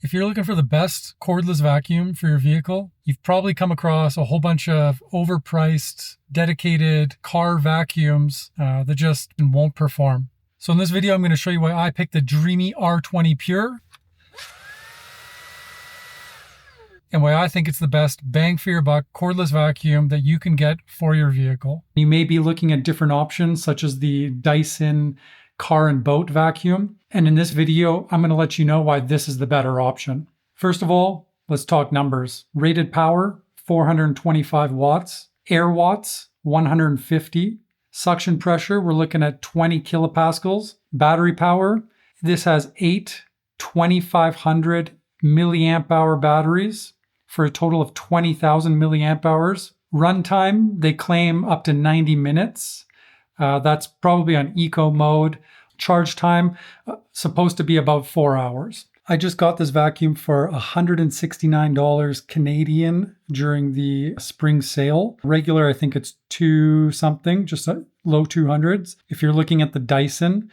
If you're looking for the best cordless vacuum for your vehicle, you've probably come across a whole bunch of overpriced, dedicated car vacuums that just won't perform. So in this video, I'm going to show you why I picked the Dreame R20 Pure and why I think it's the best bang for your buck cordless vacuum that you can get for your vehicle. You may be looking at different options such as the Dyson Car Boat vacuum. And in this video, I'm going to let you know why this is the better option. First of all, let's talk numbers. Rated power, 425 watts. Air watts, 150. Suction pressure, we're looking at 20 kilopascals. Battery power, this has 8 2500 milliamp hour batteries for a total of 20,000 milliamp hours. Runtime, they claim up to 90 minutes. That's probably on eco mode. Charge time, supposed to be about 4 hours. I just got this vacuum for $169 Canadian during the spring sale. Regular, I think it's 2 something, just low 200s. If you're looking at the Dyson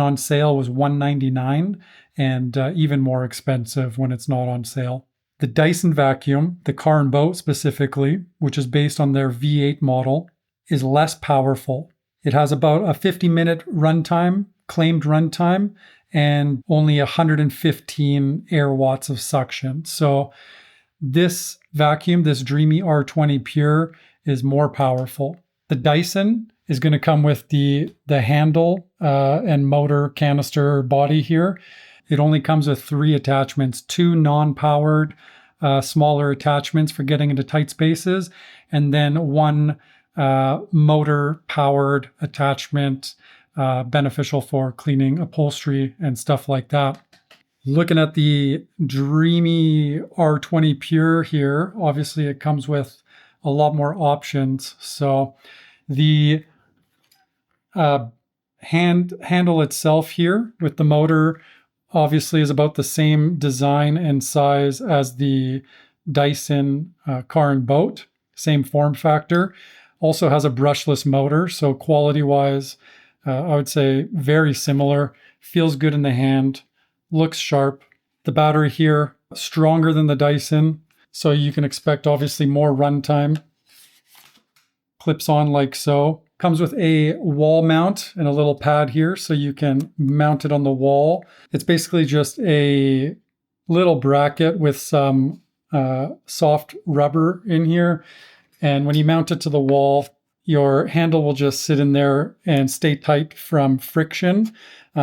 on sale was $199 and even more expensive when it's not on sale. The Dyson vacuum, the Car Boat specifically, which is based on their V8 model, is less powerful. It has about a 50-minute runtime, claimed runtime, and only 115 air watts of suction. So this vacuum, this Dreame R20 Pure, is more powerful. The Dyson is going to come with the handle and motor canister body here. It only comes with 3 attachments, 2 non-powered smaller attachments for getting into tight spaces, and then 1 motor-powered attachment beneficial for cleaning upholstery and stuff like that. Looking at the Dreame R20 Pure here, obviously it comes with a lot more options. So the handle itself here with the motor obviously is about the same design and size as the Dyson Car Boat, same form factor. Also has a brushless motor, so quality-wise, I would say very similar. Feels good in the hand, looks sharp. The battery here, stronger than the Dyson, so you can expect obviously more runtime. Clips on like so. Comes with a wall mount and a little pad here, so you can mount it on the wall. It's basically just a little bracket with some soft rubber in here. And when you mount it to the wall, your handle will just sit in there and stay tight from friction.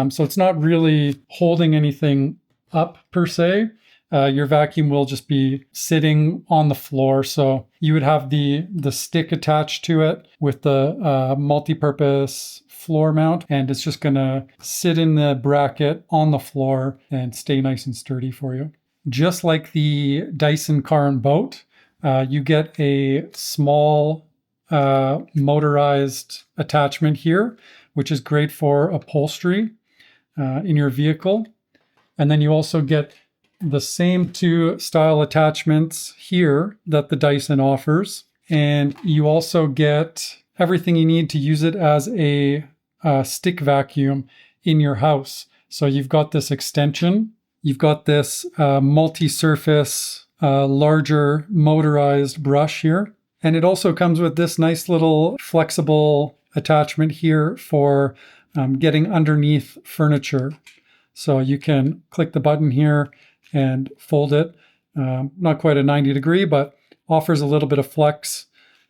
So it's not really holding anything up per se. Your vacuum will just be sitting on the floor. So you would have the stick attached to it with the multi-purpose floor mount, and it's just going to sit in the bracket on the floor and stay nice and sturdy for you. Just like the Dyson Car Boat, you get a small motorized attachment here, which is great for upholstery in your vehicle. And then you also get the same 2 style attachments here that the Dyson offers. And you also get everything you need to use it as a stick vacuum in your house. So you've got this extension, you've got this multi-surface larger motorized brush here. And it also comes with this nice little flexible attachment here for getting underneath furniture. So you can click the button here and fold it. Not quite a 90 degree, but offers a little bit of flex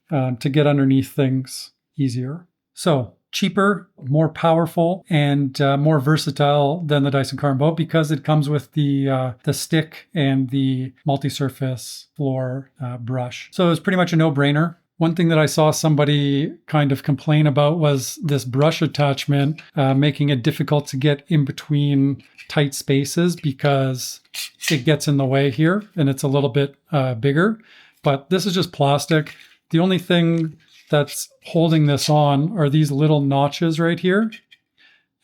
to get underneath things easier. So cheaper, more powerful, and more versatile than the Dyson Car Boat because it comes with the stick and the multi-surface floor brush. So it's pretty much a no-brainer. One thing that I saw somebody kind of complain about was this brush attachment making it difficult to get in between tight spaces because it gets in the way here and it's a little bit bigger. But this is just plastic. The only thing that's holding this on are these little notches right here.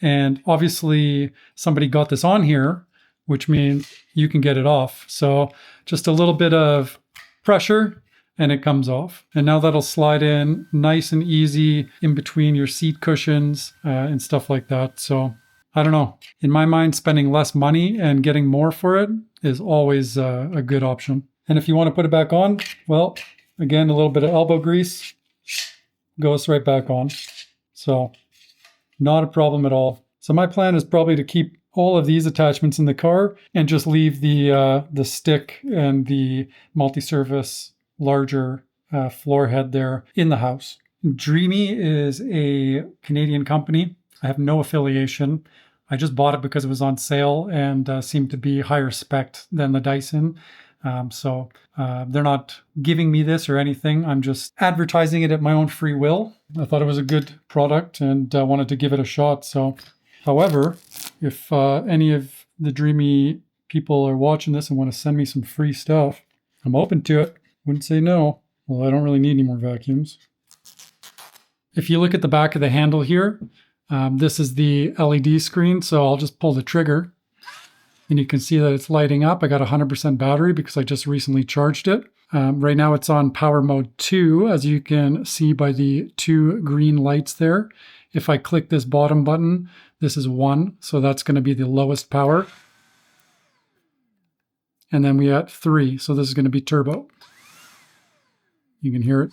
And obviously somebody got this on here, which means you can get it off. So just a little bit of pressure and it comes off. And now that'll slide in nice and easy in between your seat cushions and stuff like that. So I don't know. In my mind, spending less money and getting more for it is always a good option. And if you want to put it back on, well, again, a little bit of elbow grease goes right back on. So not a problem at all. So my plan is probably to keep all of these attachments in the car and just leave the stick and the multi-surface larger floor head there in the house. Dreame is a Canadian company. I have no affiliation. I just bought it because it was on sale and seemed to be higher spec than the Dyson. So they're not giving me this or anything. I'm just advertising it at my own free will. I thought it was a good product and wanted to give it a shot. So, however, if any of the Dreame people are watching this and want to send me some free stuff, I'm open to it. Wouldn't say no. Well, I don't really need any more vacuums. If you look at the back of the handle here, this is the LED screen. So I'll just pull the trigger and you can see that it's lighting up. I got 100% battery because I just recently charged it. Right now it's on power mode 2, as you can see by the 2 green lights there. If I click this bottom button, this is 1, so that's going to be the lowest power. And then we at 3, so this is going to be turbo. You can hear it.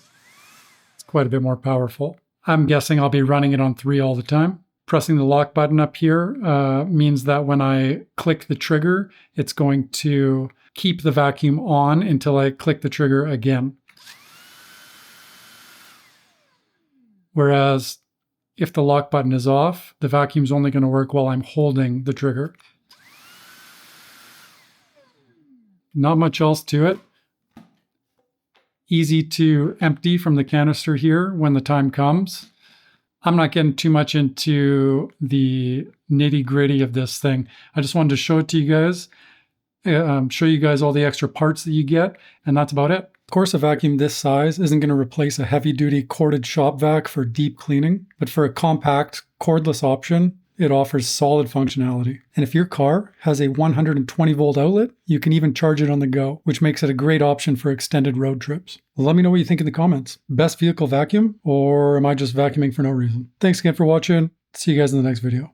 It's quite a bit more powerful. I'm guessing I'll be running it on 3 all the time. Pressing the lock button up here means that when I click the trigger, it's going to keep the vacuum on until I click the trigger again. Whereas if the lock button is off, the vacuum's only going to work while I'm holding the trigger. Not much else to it. Easy to empty from the canister here when the time comes. I'm not getting too much into the nitty-gritty of this thing. I just wanted to show it to you guys, show you guys all the extra parts that you get, and that's about it. Of course, a vacuum this size isn't going to replace a heavy-duty corded shop vac for deep cleaning, but for a compact, cordless option, it offers solid functionality. And if your car has a 120-volt outlet, you can even charge it on the go, which makes it a great option for extended road trips. Let me know what you think in the comments. Best vehicle vacuum, or am I just vacuuming for no reason? Thanks again for watching. See you guys in the next video.